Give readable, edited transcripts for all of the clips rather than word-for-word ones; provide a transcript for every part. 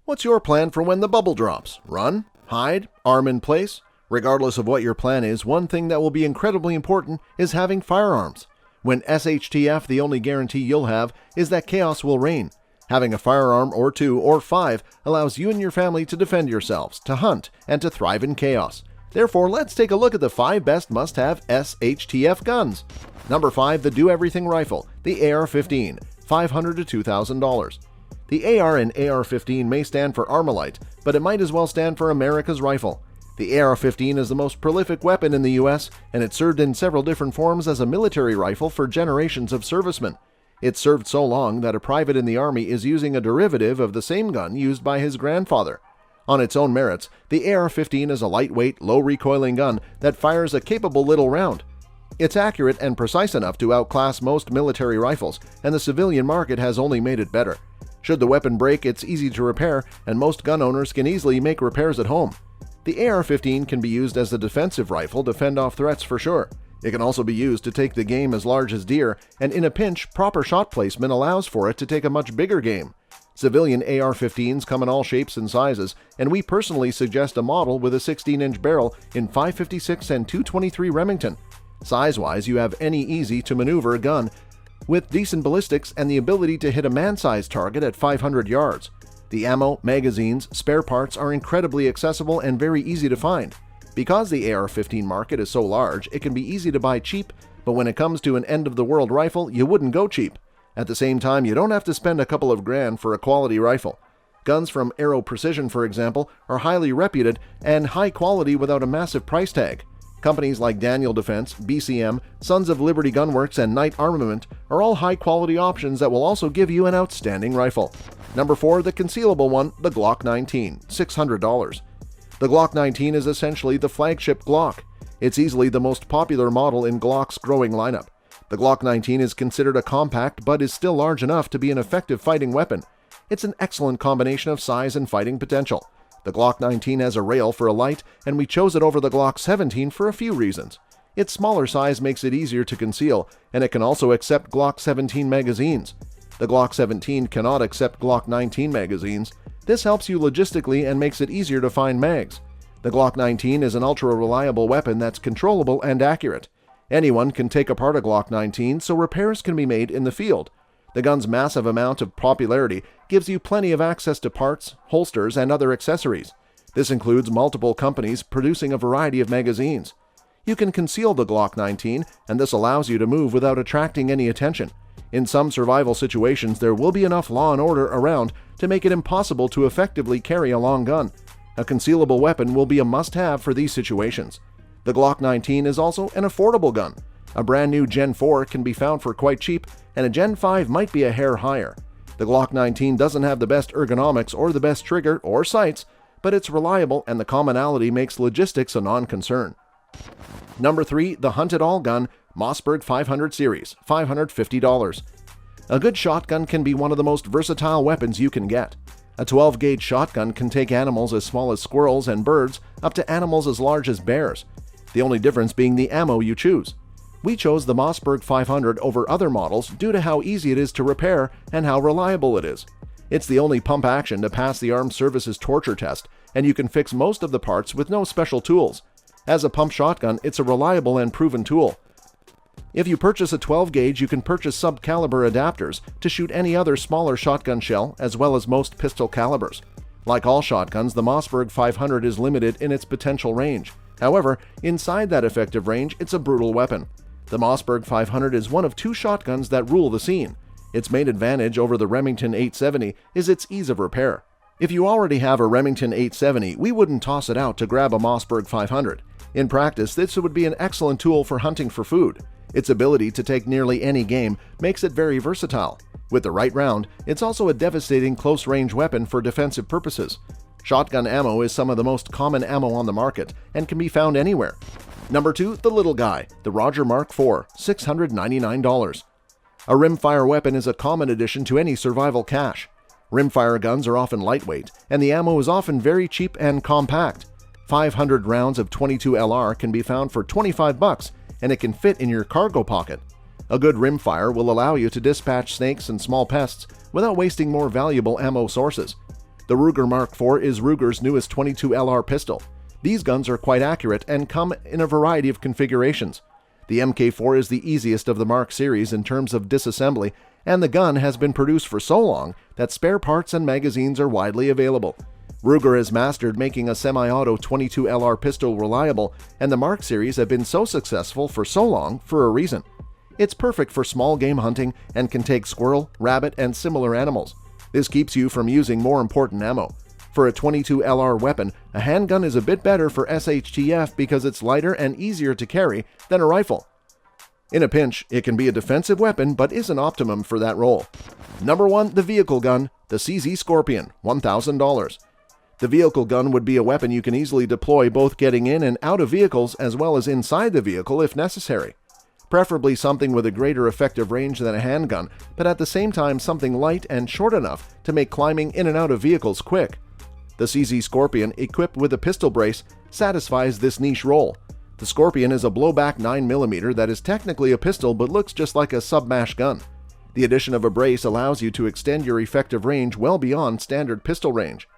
What's your plan for when the bubble drops? Run? Hide? Arm in place? Regardless of what your plan is, one thing that will be incredibly important is having firearms. When SHTF, the only guarantee you'll have is that chaos will reign. Having a firearm or 2 or 5 allows you and your family to defend yourselves, to hunt, and to thrive in chaos. Therefore, let's take a look at the 5 best must-have SHTF guns. Number 5, the Do-Everything Rifle, the AR-15, $500 to $2,000. The AR in AR-15 may stand for Armalite, but it might as well stand for America's rifle. The AR-15 is the most prolific weapon in the US, and it served in several different forms as a military rifle for generations of servicemen. It served so long that a private in the Army is using a derivative of the same gun used by his grandfather. On its own merits, the AR-15 is a lightweight, low-recoiling gun that fires a capable little round. It's accurate and precise enough to outclass most military rifles, and the civilian market has only made it better. Should the weapon break, it's easy to repair, and most gun owners can easily make repairs at home. The AR-15 can be used as a defensive rifle to fend off threats for sure. It can also be used to take the game as large as deer, and in a pinch, proper shot placement allows for it to take a much bigger game. Civilian AR-15s come in all shapes and sizes, and we personally suggest a model with a 16-inch barrel in 5.56 and 2.23 Remington. Size-wise, you have any easy-to-maneuver gun with decent ballistics and the ability to hit a man-sized target at 500 yards. The ammo, magazines, spare parts are incredibly accessible and very easy to find. Because the AR-15 market is so large, it can be easy to buy cheap, but when it comes to an end-of-the-world rifle, you wouldn't go cheap. At the same time, you don't have to spend a couple of grand for a quality rifle. Guns from Aero Precision, for example, are highly reputed and high quality without a massive price tag. Companies like Daniel Defense, BCM, Sons of Liberty Gunworks, and Knight Armament are all high-quality options that will also give you an outstanding rifle. Number 4, the concealable one, the GLOCK 19, $600. The GLOCK 19 is essentially the flagship GLOCK. It's easily the most popular model in GLOCK's growing lineup. The GLOCK 19 is considered a compact but is still large enough to be an effective fighting weapon. It's an excellent combination of size and fighting potential. The GLOCK 19 has a rail for a light, and we chose it over the GLOCK 17 for a few reasons. Its smaller size makes it easier to conceal, and it can also accept GLOCK 17 magazines. The GLOCK 17 cannot accept GLOCK 19 magazines. This helps you logistically and makes it easier to find mags. The GLOCK 19 is an ultra-reliable weapon that's controllable and accurate. Anyone can take apart a GLOCK 19, so repairs can be made in the field. The gun's massive amount of popularity gives you plenty of access to parts, holsters, and other accessories. This includes multiple companies producing a variety of magazines. You can conceal the GLOCK 19, and this allows you to move without attracting any attention. In some survival situations, there will be enough law and order around to make it impossible to effectively carry a long gun. A concealable weapon will be a must-have for these situations. The GLOCK 19 is also an affordable gun. A brand new Gen 4 can be found for quite cheap, and a Gen 5 might be a hair higher. The GLOCK 19 doesn't have the best ergonomics or the best trigger or sights, but it's reliable and the commonality makes logistics a non-concern. Number 3, the Hunt It All gun, MOSSBERG 500 series, $550. A good shotgun can be one of the most versatile weapons you can get. A 12-gauge shotgun can take animals as small as squirrels and birds up to animals as large as bears. The only difference being the ammo you choose. We chose the MOSSBERG 500 over other models due to how easy it is to repair and how reliable it is. It's the only pump action to pass the Armed Services torture test, and you can fix most of the parts with no special tools. As a pump shotgun, it's a reliable and proven tool. If you purchase a 12-gauge, you can purchase sub-caliber adapters to shoot any other smaller shotgun shell as well as most pistol calibers. Like all shotguns, the MOSSBERG 500 is limited in its potential range. However, inside that effective range, it's a brutal weapon. The MOSSBERG 500 is one of 2 shotguns that rule the scene. Its main advantage over the Remington 870 is its ease of repair. If you already have a Remington 870, we wouldn't toss it out to grab a MOSSBERG 500. In practice, this would be an excellent tool for hunting for food. Its ability to take nearly any game makes it very versatile. With the right round, it's also a devastating close-range weapon for defensive purposes. Shotgun ammo is some of the most common ammo on the market and can be found anywhere. Number 2, the little guy, the Roger Mark IV, $699. A rimfire weapon is a common addition to any survival cache. Rimfire guns are often lightweight, and the ammo is often very cheap and compact. 500 rounds of .22 LR can be found for $25, and it can fit in your cargo pocket. A good rimfire will allow you to dispatch snakes and small pests without wasting more valuable ammo sources. The Ruger Mark IV is Ruger's newest 22 LR pistol. These guns are quite accurate and come in a variety of configurations. The Mk4 is the easiest of the Mark series in terms of disassembly, and the gun has been produced for so long that spare parts and magazines are widely available. Ruger has mastered making a semi-auto 22 LR pistol reliable, and the Mark series have been so successful for so long for a reason. It's perfect for small game hunting and can take squirrel, rabbit, and similar animals. This keeps you from using more important ammo. For a 22 LR weapon, a handgun is a bit better for SHTF because it's lighter and easier to carry than a rifle. In a pinch, it can be a defensive weapon but isn't optimum for that role. Number 1. The vehicle gun, the CZ Scorpion, $1,000. The vehicle gun would be a weapon you can easily deploy both getting in and out of vehicles as well as inside the vehicle if necessary. Preferably something with a greater effective range than a handgun, but at the same time something light and short enough to make climbing in and out of vehicles quick. The CZ Scorpion, equipped with a pistol brace, satisfies this niche role. The Scorpion is a blowback 9mm that is technically a pistol but looks just like a sub-mash gun. The addition of a brace allows you to extend your effective range well beyond standard pistol range.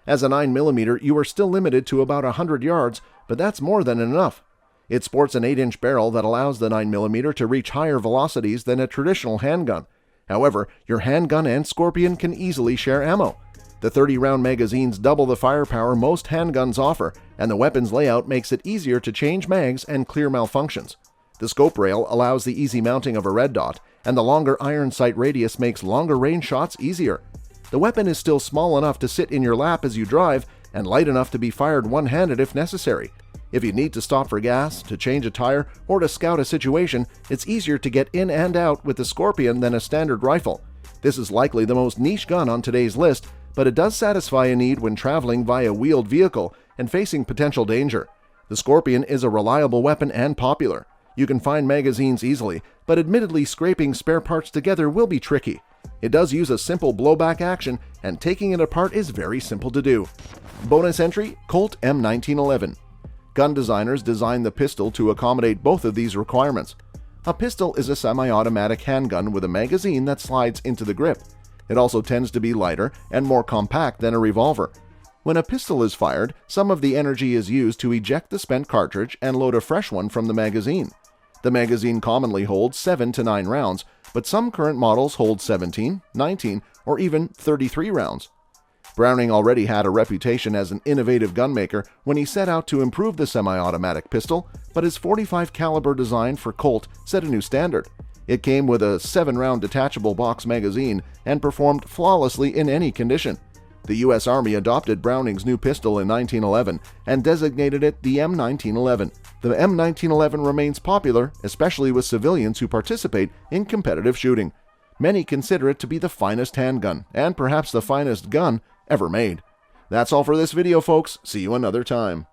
As a 9mm, you are still limited to about 100 yards, but that's more than enough. It sports an 8-inch barrel that allows the 9mm to reach higher velocities than a traditional handgun. However, your handgun and Scorpion can easily share ammo. The 30-round magazines double the firepower most handguns offer, and the weapon's layout makes it easier to change mags and clear malfunctions. The scope rail allows the easy mounting of a red dot, and the longer iron sight radius makes longer range shots easier. The weapon is still small enough to sit in your lap as you drive, and light enough to be fired one-handed if necessary. If you need to stop for gas, to change a tire, or to scout a situation, it's easier to get in and out with the Scorpion than a standard rifle. This is likely the most niche gun on today's list, but it does satisfy a need when traveling via wheeled vehicle and facing potential danger. The Scorpion is a reliable weapon and popular. You can find magazines easily, but admittedly scraping spare parts together will be tricky. It does use a simple blowback action, and taking it apart is very simple to do. Bonus entry, Colt M1911. Gun designers designed the pistol to accommodate both of these requirements. A pistol is a semi-automatic handgun with a magazine that slides into the grip. It also tends to be lighter and more compact than a revolver. When a pistol is fired, some of the energy is used to eject the spent cartridge and load a fresh one from the magazine. The magazine commonly holds 7 to 9 rounds, but some current models hold 17, 19, or even 33 rounds. Browning already had a reputation as an innovative gunmaker when he set out to improve the semi-automatic pistol, but his .45 caliber design for Colt set a new standard. It came with a 7-round detachable box magazine and performed flawlessly in any condition. The U.S. Army adopted Browning's new pistol in 1911 and designated it the M1911. The M1911 remains popular, especially with civilians who participate in competitive shooting. Many consider it to be the finest handgun, and perhaps the finest gun ever made. That's all for this video, folks. See you another time.